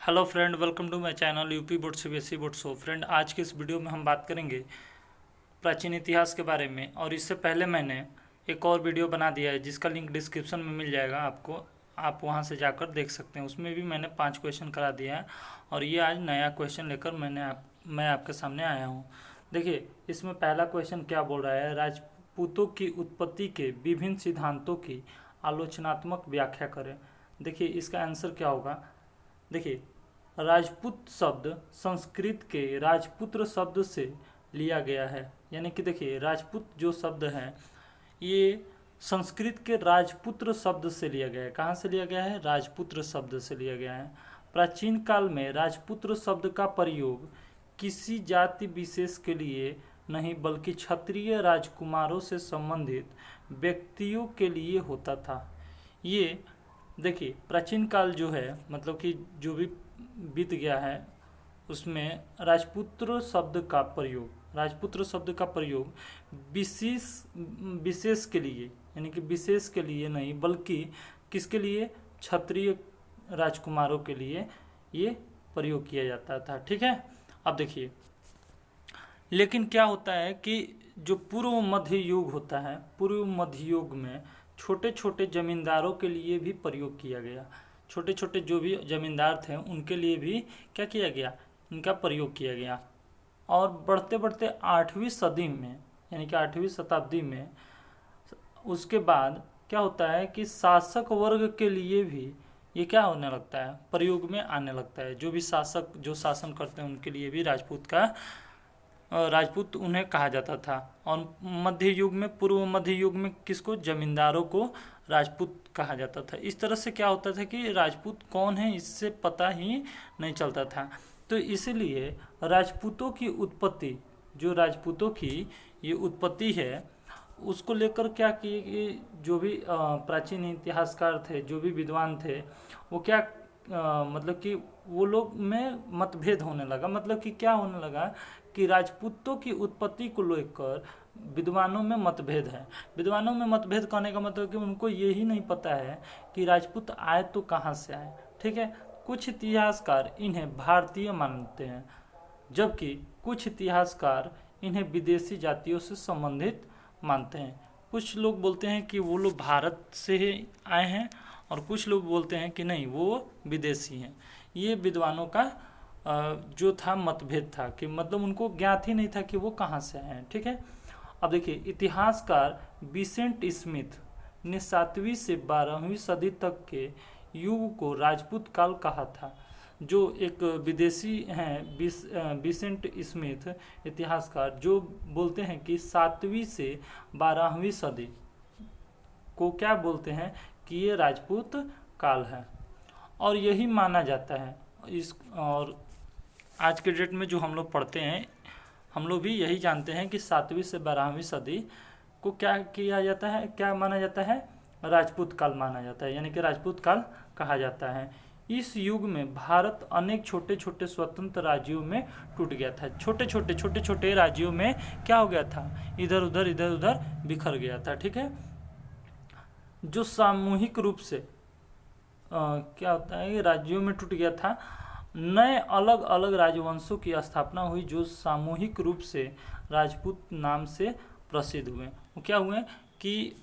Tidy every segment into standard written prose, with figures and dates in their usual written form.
Hello friend, welcome to my channel UP board CBSE board show. Friend, आज के इस video में हम बात करेंगे प्राचीन इतिहास के बारे में। और इससे पहले मैंने एक और वीडियो बना दिया है जिसका लिंक डिस्क्रिप्शन में मिल जाएगा आपको, आप वहां से जाकर देख सकते हैं। उसमें भी मैंने 5 क्वेश्चन करा दिया है और ये आज नया क्वेश्चन लेकर मैं आपके सामने आया हूँ। देखिए, इसमें पहला क्वेश्चन क्या बोल रहा है, राजपूतों की उत्पत्ति के विभिन्न सिद्धांतों की आलोचनात्मक व्याख्या करें। देखिए, इसका आंसर क्या होगा। देखिए, राजपूत शब्द संस्कृत के राजपुत्र शब्द से लिया गया है। यानी कि देखिए, राजपूत जो शब्द है ये संस्कृत के राजपुत्र शब्द से लिया गया है। कहाँ से लिया गया है? राजपुत्र शब्द से लिया गया है। प्राचीन काल में राजपुत्र शब्द का प्रयोग किसी जाति विशेष के लिए नहीं बल्कि क्षत्रिय राजकुमारों से संबंधित व्यक्तियों के लिए होता था। ये देखिए, प्राचीन काल जो है मतलब कि जो भी बीत गया है उसमें राजपुत्र शब्द का प्रयोग विशेष के लिए, यानी कि विशेष के लिए नहीं बल्कि किसके लिए? क्षत्रिय राजकुमारों के लिए ये प्रयोग किया जाता था। ठीक है, अब देखिए, लेकिन क्या होता है कि जो पूर्व मध्य युग होता है, पूर्व मध्य युग में छोटे छोटे जमींदारों के लिए भी प्रयोग किया गया। छोटे छोटे जो भी जमींदार थे उनके लिए भी क्या किया गया? इनका प्रयोग किया गया। और बढ़ते बढ़ते 8वीं सदी में, यानी कि 8वीं शताब्दी में, उसके बाद क्या होता है कि शासक वर्ग के लिए भी ये क्या होने लगता है? प्रयोग में आने लगता है। जो भी शासक जो शासन करते हैं उनके लिए भी राजपूत उन्हें कहा जाता था। और मध्य युग में, पूर्व मध्य युग में किसको? जमींदारों को राजपूत कहा जाता था। इस तरह से क्या होता था कि राजपूत कौन है इससे पता ही नहीं चलता था। तो इसलिए राजपूतों की उत्पत्ति, जो राजपूतों की ये उत्पत्ति है, उसको लेकर क्या किए कि जो भी प्राचीन इतिहासकार थे, जो भी विद्वान थे, वो क्या मतलब कि वो लोग में मतभेद होने लगा। मतलब कि क्या होने लगा कि राजपूतों की उत्पत्ति को लेकर विद्वानों में मतभेद है। विद्वानों में मतभेद कहने का मतलब कि उनको यही नहीं पता है कि राजपूत आए तो कहाँ से आए। ठीक है, कुछ इतिहासकार इन्हें भारतीय मानते हैं जबकि कुछ इतिहासकार इन्हें विदेशी जातियों से संबंधित मानते हैं। कुछ लोग बोलते हैं कि वो लोग भारत से ही आए हैं और कुछ लोग बोलते हैं कि नहीं, वो विदेशी हैं। ये विद्वानों का जो था मतभेद था कि मतलब उनको ज्ञात ही नहीं था कि वो कहाँ से आए हैं। ठीक है, अब देखिए, इतिहासकार विसेंट स्मिथ ने 7वीं से 12वीं सदी तक के युग को राजपूत काल कहा था। जो एक विदेशी हैं विसेंट स्मिथ इतिहासकार, जो बोलते हैं कि 7वीं से 12वीं सदी को क्या बोलते हैं कि ये राजपूत काल है। और यही माना जाता है और आज के डेट में जो हम लोग पढ़ते हैं, हम लोग भी यही जानते हैं कि 7वीं से 12वीं सदी को क्या किया जाता है, क्या माना जाता है? राजपूत काल माना जाता है, यानी कि राजपूत काल कहा जाता है। इस युग में भारत अनेक छोटे छोटे स्वतंत्र राज्यों में टूट गया था। छोटे छोटे राज्यों में क्या हो गया था? इधर उधर बिखर गया था। ठीक है, जो सामूहिक रूप से क्या होता है, राज्यों में टूट गया था। नए अलग अलग राजवंशों की स्थापना हुई जो सामूहिक रूप से राजपूत नाम से प्रसिद्ध हुए। वो क्या हुए कि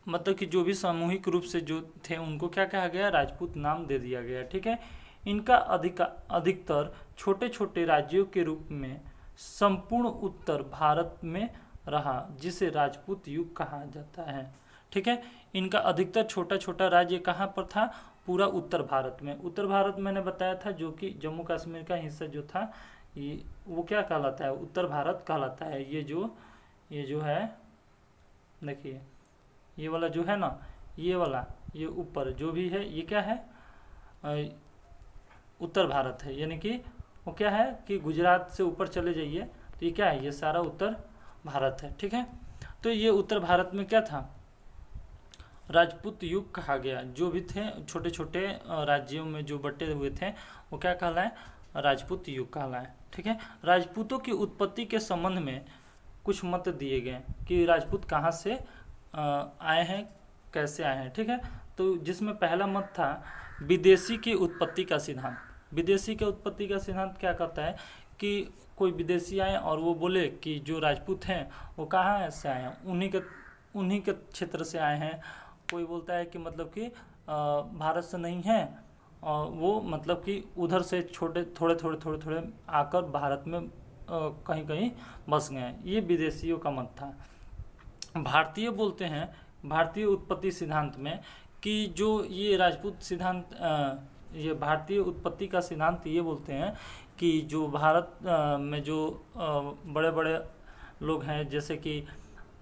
मतलब कि जो भी सामूहिक रूप से जो थे उनको क्या कहा गया? राजपूत नाम दे दिया गया। ठीक है, इनका अधिकतर छोटे छोटे राज्यों के रूप में संपूर्ण उत्तर भारत में रहा, जिसे राजपूत युग कहा जाता है। ठीक है, इनका अधिकतर छोटा छोटा राज्य कहाँ पर था? पूरा उत्तर भारत में। उत्तर भारत मैंने बताया था, जो कि जम्मू कश्मीर का हिस्सा जो था ये वो क्या कहलाता है? उत्तर भारत कहलाता है। ये जो है, देखिए, ये वाला जो है ना, ये वाला, ये ऊपर जो भी है ये क्या है? उत्तर भारत है। यानी कि वो क्या है कि गुजरात से ऊपर चले जाइए तो ये क्या है? ये सारा उत्तर भारत है। ठीक है, तो ये उत्तर भारत में क्या था? राजपूत युग कहा गया। जो भी थे छोटे छोटे राज्यों में जो बटे हुए थे वो क्या कहलाए? राजपूत युग कहलाए। ठीक है, राजपूतों की उत्पत्ति के संबंध में कुछ मत दिए गए कि राजपूत कहाँ से आए हैं, कैसे आए हैं। ठीक है, तो जिसमें पहला मत था विदेशी की उत्पत्ति का सिद्धांत। विदेशी के उत्पत्ति का सिद्धांत क्या कहता है कि कोई विदेशी आए और वो बोले कि जो राजपूत हैं वो कहाँ से आए हैं, उन्हीं के क्षेत्र से आए हैं। कोई बोलता है कि मतलब कि भारत से नहीं है, और वो मतलब कि उधर से थोड़े आकर भारत में कहीं कहीं बस गए हैं। ये विदेशियों का मत था। भारतीय बोलते हैं, भारतीय उत्पत्ति सिद्धांत में कि जो ये राजपूत सिद्धांत, ये भारतीय उत्पत्ति का सिद्धांत ये बोलते हैं कि जो भारत में जो बड़े बड़े लोग हैं, जैसे कि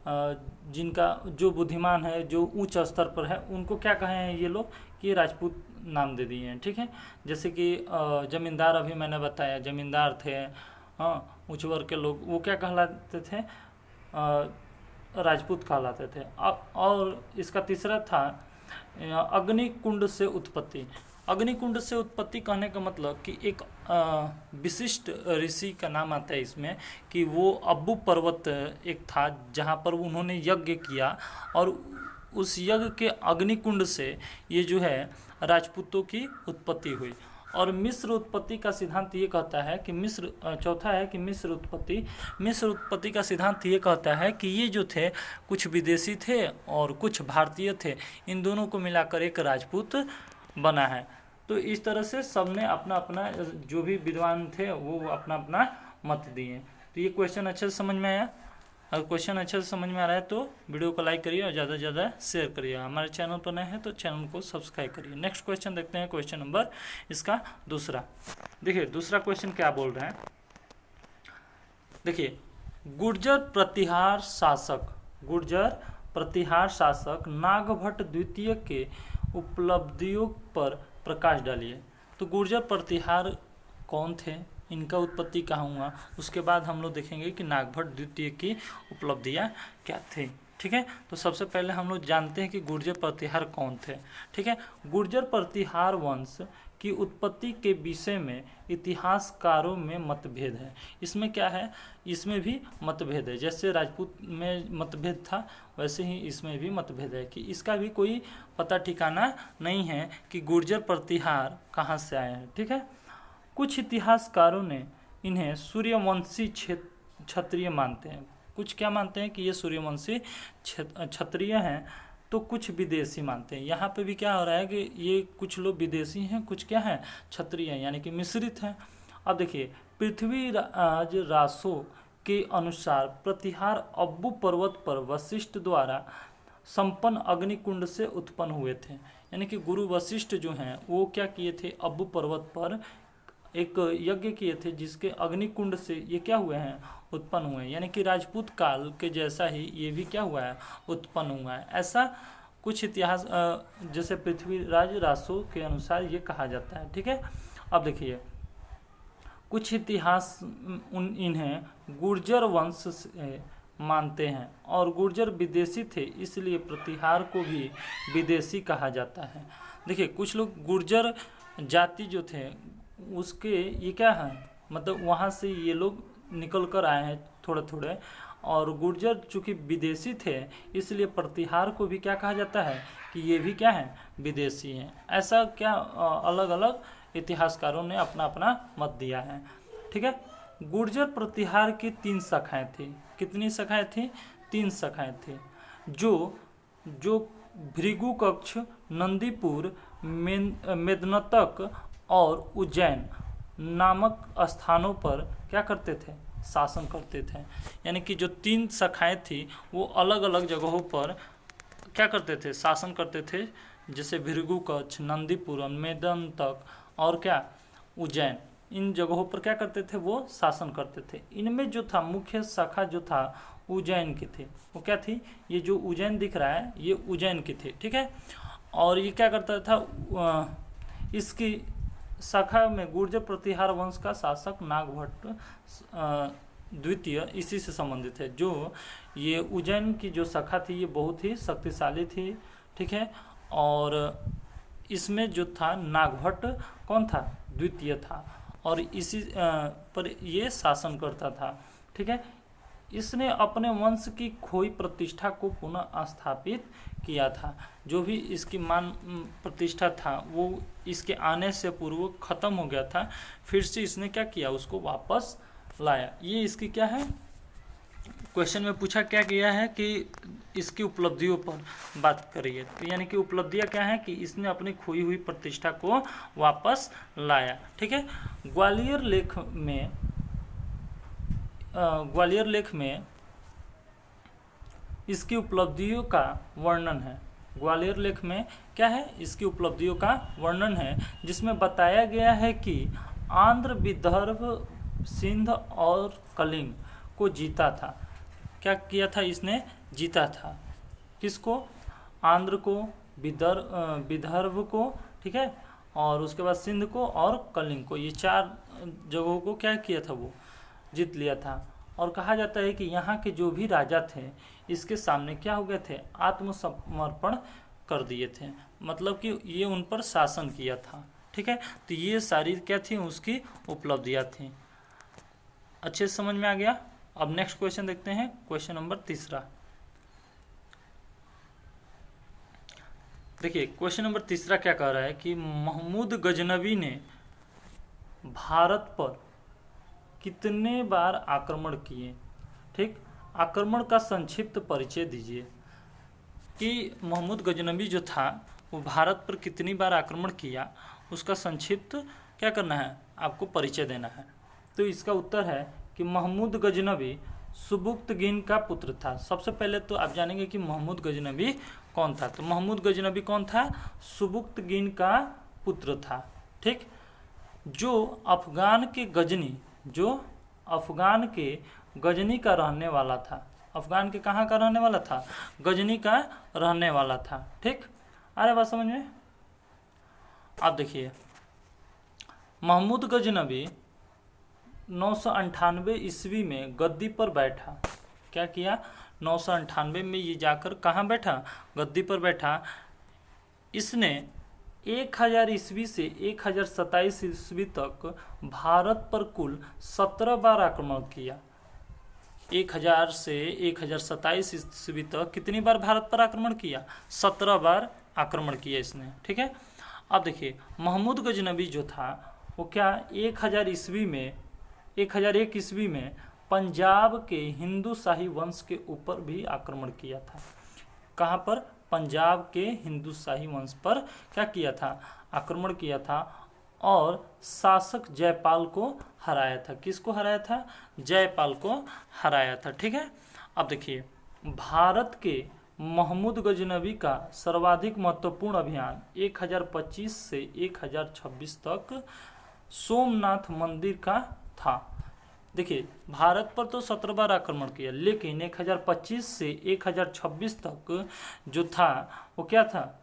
जिनका जो बुद्धिमान है, जो उच्च स्तर पर है, उनको क्या कहे हैं ये लोग कि राजपूत नाम दे दिए हैं। ठीक है, जैसे कि जमींदार, अभी मैंने बताया जमींदार थे, हाँ, उच्च वर्ग के लोग, वो क्या कहलाते थे, राजपूत कहलाते थे। और इसका तीसरा था अग्निकुंड से उत्पत्ति। अग्निकुंड से उत्पत्ति कहने का मतलब कि एक विशिष्ट ऋषि का नाम आता है इसमें, कि वो अब्बू पर्वत एक था जहाँ पर उन्होंने यज्ञ किया, और उस यज्ञ के अग्निकुंड से ये जो है राजपूतों की उत्पत्ति हुई। और मिस्र उत्पत्ति का सिद्धांत ये कहता है कि चौथा है कि मिस्र उत्पत्ति का सिद्धांत ये कहता है कि ये जो थे कुछ विदेशी थे और कुछ भारतीय थे, इन दोनों को मिलाकर एक राजपूत बना है। तो इस तरह से सबने अपना अपना, जो भी विद्वान थे वो अपना अपना मत दिए। तो ये क्वेश्चन अच्छे से समझ में आया? अगर क्वेश्चन अच्छे से समझ में आ रहा है तो वीडियो को लाइक करिए और ज़्यादा से ज़्यादा शेयर करिए। हमारे चैनल पर नए हैं तो चैनल को सब्सक्राइब करिए। नेक्स्ट क्वेश्चन देखते हैं, क्वेश्चन नंबर इसका दूसरा। देखिए दूसरा क्वेश्चन क्या बोल रहे हैं, देखिए गुर्जर प्रतिहार शासक नागभट्ट द्वितीय के उपलब्धियों पर प्रकाश डालिए। तो गुर्जर प्रतिहार कौन थे, इनका उत्पत्ति कहाँ हुआ, उसके बाद हम लोग देखेंगे कि नागभट्ट द्वितीय की उपलब्धियाँ क्या थी। ठीक है, तो सबसे पहले हम लोग जानते हैं कि गुर्जर प्रतिहार कौन थे। ठीक है, गुर्जर प्रतिहार वंश की उत्पत्ति के विषय में इतिहासकारों में मतभेद है। इसमें क्या है, इसमें भी मतभेद है। जैसे राजपूत में मतभेद था वैसे ही इसमें भी मतभेद है, कि इसका भी कोई पता ठिकाना नहीं है कि गुर्जर प्रतिहार कहाँ से आए हैं। ठीक है, कुछ इतिहासकारों ने इन्हें सूर्यवंशी क्षत्रिय मानते हैं। कुछ क्या मानते हैं कि ये सूर्यवंशी क्षत्रिय हैं, तो कुछ विदेशी मानते हैं। यहाँ पे भी क्या हो रहा है कि ये कुछ लोग विदेशी हैं, कुछ क्या हैं, क्षत्रिय हैं, यानी कि मिश्रित हैं। अब देखिए पृथ्वीराज रासो के अनुसार प्रतिहार अब्बू पर्वत पर वशिष्ठ द्वारा संपन्न अग्निकुंड से उत्पन्न हुए थे। यानी कि गुरु वशिष्ठ जो हैं वो क्या किए थे, अब्बू पर्वत पर एक यज्ञ किए थे जिसके अग्निकुंड से ये क्या हुए हैं, उत्पन्न हुए हैं। यानी कि राजपूत काल के जैसा ही ये भी क्या हुआ है, उत्पन्न हुआ है। ऐसा कुछ इतिहास जैसे पृथ्वीराज रासो के अनुसार ये कहा जाता है। ठीक है, अब देखिए कुछ इतिहास इन्हें गुर्जर वंश से मानते हैं, और गुर्जर विदेशी थे इसलिए प्रतिहार को भी विदेशी कहा जाता है। देखिए कुछ लोग गुर्जर जाति जो थे उसके ये क्या है, मतलब वहाँ से ये लोग निकल कर आए हैं थोड़े, और गुर्जर चूँकि विदेशी थे इसलिए प्रतिहार को भी क्या कहा जाता है कि ये भी क्या है, विदेशी हैं। ऐसा क्या अलग अलग इतिहासकारों ने अपना अपना मत दिया है। ठीक है, गुर्जर प्रतिहार की 3 शाखाएं थी। कितनी शाखाएं थी, 3 शाखाएं थी, जो भृगु कक्ष, नंदीपुर, मेदनतक और उज्जैन नामक स्थानों पर क्या करते थे, शासन करते थे। यानी कि जो 3 शाखाएं थी वो अलग अलग जगहों पर क्या करते थे, शासन करते थे। जैसे भृगु कच्छ, नंदीपुर, मेदनतक और क्या, उज्जैन, इन जगहों पर क्या करते थे, वो शासन करते थे। इनमें जो था मुख्य शाखा जो था उज्जैन की थी। वो क्या थी, ये जो उज्जैन दिख रहा है ये उज्जैन की थी। ठीक है, और ये क्या करता था, इसकी शाखा में गुर्जर प्रतिहार वंश का शासक नागभट्ट द्वितीय इसी से संबंधित है। जो ये उज्जैन की जो शाखा थी ये बहुत ही शक्तिशाली थी। ठीक है, और इसमें जो था नागभट्ट कौन था, द्वितीय था, और इसी पर ये शासन करता था। ठीक है, इसने अपने वंश की खोई प्रतिष्ठा को पुनः स्थापित किया था। जो भी इसकी मान प्रतिष्ठा था वो इसके आने से पूर्व खत्म हो गया था, फिर से इसने क्या किया, उसको वापस लाया। ये इसकी क्या है, क्वेश्चन में पूछा क्या गया है कि इसकी उपलब्धियों पर बात करिए। तो यानी कि उपलब्धियां क्या है कि इसने अपनी खोई हुई प्रतिष्ठा को वापस लाया। ठीक है, ग्वालियर लेख में इसकी उपलब्धियों का वर्णन है। ग्वालियर लेख में क्या है, इसकी उपलब्धियों का वर्णन है, जिसमें बताया गया है कि आंध्र, विदर्भ, सिंध और कलिंग को जीता था। क्या किया था इसने, जीता था। किसको, आंध्र को, विदर्भ को, ठीक है, और उसके बाद सिंध को और कलिंग को, ये 4 जगहों को क्या किया था, वो जीत लिया था। और कहा जाता है कि यहाँ के जो भी राजा थे इसके सामने क्या हो गए थे, आत्मसमर्पण कर दिए थे, मतलब कि ये उन पर शासन किया था। ठीक है, तो ये सारी क्या थी, उसकी उपलब्धियाँ थी। अच्छे से समझ में आ गया। अब नेक्स्ट क्वेश्चन देखते हैं, क्वेश्चन नंबर 3। देखिए क्वेश्चन नंबर 3 क्या कह रहा है कि महमूद गजनबी ने भारत पर कितने बार आक्रमण किए। ठीक, आक्रमण का संक्षिप्त परिचय दीजिए। कि महमूद गजनबी जो था वो भारत पर कितनी बार आक्रमण किया, उसका संक्षिप्त क्या करना है, आपको परिचय देना है। तो इसका उत्तर है कि महमूद गजनबी सुबुक्तगीन का पुत्र था। सबसे पहले तो आप जानेंगे कि महमूद गजनबी कौन था। तो महमूद गजनबी कौन था, सुबुक्तगीन का पुत्र था। ठीक, जो अफगान के गजनी का रहने वाला था। अफगान के कहाँ का रहने वाला था, गजनी का रहने वाला था। ठीक, आ रहा बात समझ में। आप देखिए महमूद गजनबी 998 ईस्वी में गद्दी पर बैठा। क्या किया, 998 में ये जाकर कहाँ बैठा, गद्दी पर बैठा। इसने 1000 ईस्वी से 1027 ईस्वी तक भारत पर कुल 17 बार आक्रमण किया। 1000 से 1027 ईस्वी तक कितनी बार भारत पर आक्रमण किया, 17 बार आक्रमण किया इसने। ठीक है, अब देखिए महमूद गजनबी जो था वो क्या 1001 ईस्वी में पंजाब के हिंदू शाही वंश के ऊपर भी आक्रमण किया था। कहाँ पर, पंजाब के हिंदू शाही वंश पर क्या किया था, आक्रमण किया था, और शासक जयपाल को हराया था। किसको हराया था, जयपाल को हराया था। ठीक है, अब देखिए भारत के महमूद गजनबी का सर्वाधिक महत्वपूर्ण अभियान 1025 से 1026 तक सोमनाथ मंदिर का था। देखिए भारत पर तो 17 बार आक्रमण किया, लेकिन 1025 से 1026 तक जो था वो क्या था,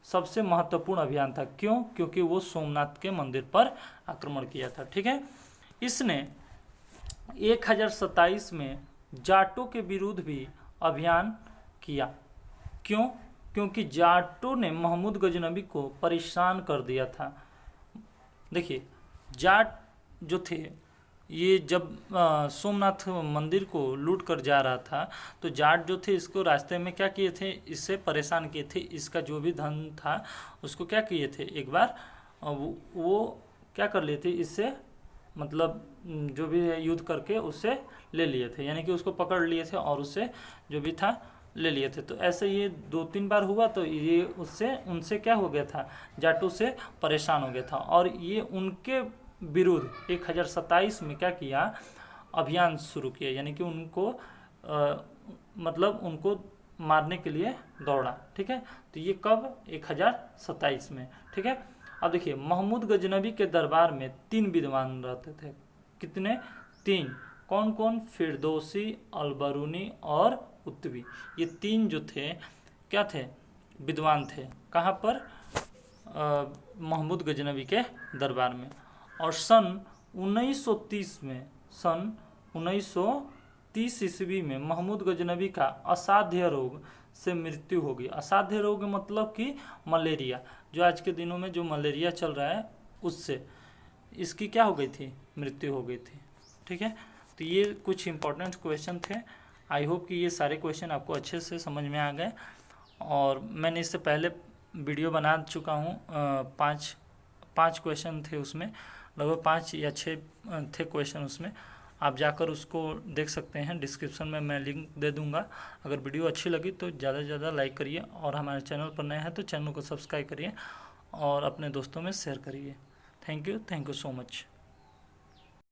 सबसे महत्वपूर्ण अभियान था। क्यों, क्योंकि वो सोमनाथ के मंदिर पर आक्रमण किया था। ठीक है, इसने 1027 में जाटों के विरुद्ध भी अभियान किया। क्यों, क्योंकि जाटों ने महमूद गजनबी को परेशान कर दिया था। देखिए जाट जो थे ये जब सोमनाथ मंदिर को लूट कर जा रहा था तो जाट जो थे इसको रास्ते में क्या किए थे, इससे परेशान किए थे। इसका जो भी धन था उसको क्या किए थे, एक बार वो क्या कर लिए थे, इससे मतलब जो भी युद्ध करके उससे ले लिए थे, यानी कि उसको पकड़ लिए थे और उससे जो भी था ले लिए थे। तो ऐसे ये 2-3 बार हुआ तो ये उनसे क्या हो गया था, जाटों से परेशान हो गया था। और ये उनके विरुद्ध 1027 में क्या किया, अभियान शुरू किया, यानी कि उनको मतलब उनको मारने के लिए दौड़ा। ठीक है, तो ये कब, 1027 में। ठीक है, अब देखिए महमूद गजनबी के दरबार में 3 विद्वान रहते थे। कितने, 3। कौन कौन, फिरदौसी, अलबरूनी और उत्तवी। ये 3 जो थे क्या थे, विद्वान थे। कहाँ पर, महमूद गजनबी के दरबार में। और सन 1930 ईस्वी में महमूद गजनबी का असाध्य रोग से मृत्यु हो गई। असाध्य रोग मतलब कि मलेरिया, जो आज के दिनों में जो मलेरिया चल रहा है उससे इसकी क्या हो गई थी, मृत्यु हो गई थी। ठीक है, तो ये कुछ इम्पोर्टेंट क्वेश्चन थे। आई होप कि ये सारे क्वेश्चन आपको अच्छे से समझ में आ गए। और मैंने इससे पहले वीडियो बना चुका हूँ, पाँच क्वेश्चन थे उसमें, लगभग 5 या 6 थे क्वेश्चन उसमें। आप जाकर उसको देख सकते हैं, डिस्क्रिप्शन में मैं लिंक दे दूंगा। अगर वीडियो अच्छी लगी तो ज़्यादा से ज़्यादा लाइक करिए, और हमारे चैनल पर नए हैं तो चैनल को सब्सक्राइब करिए और अपने दोस्तों में शेयर करिए। Thank you so much.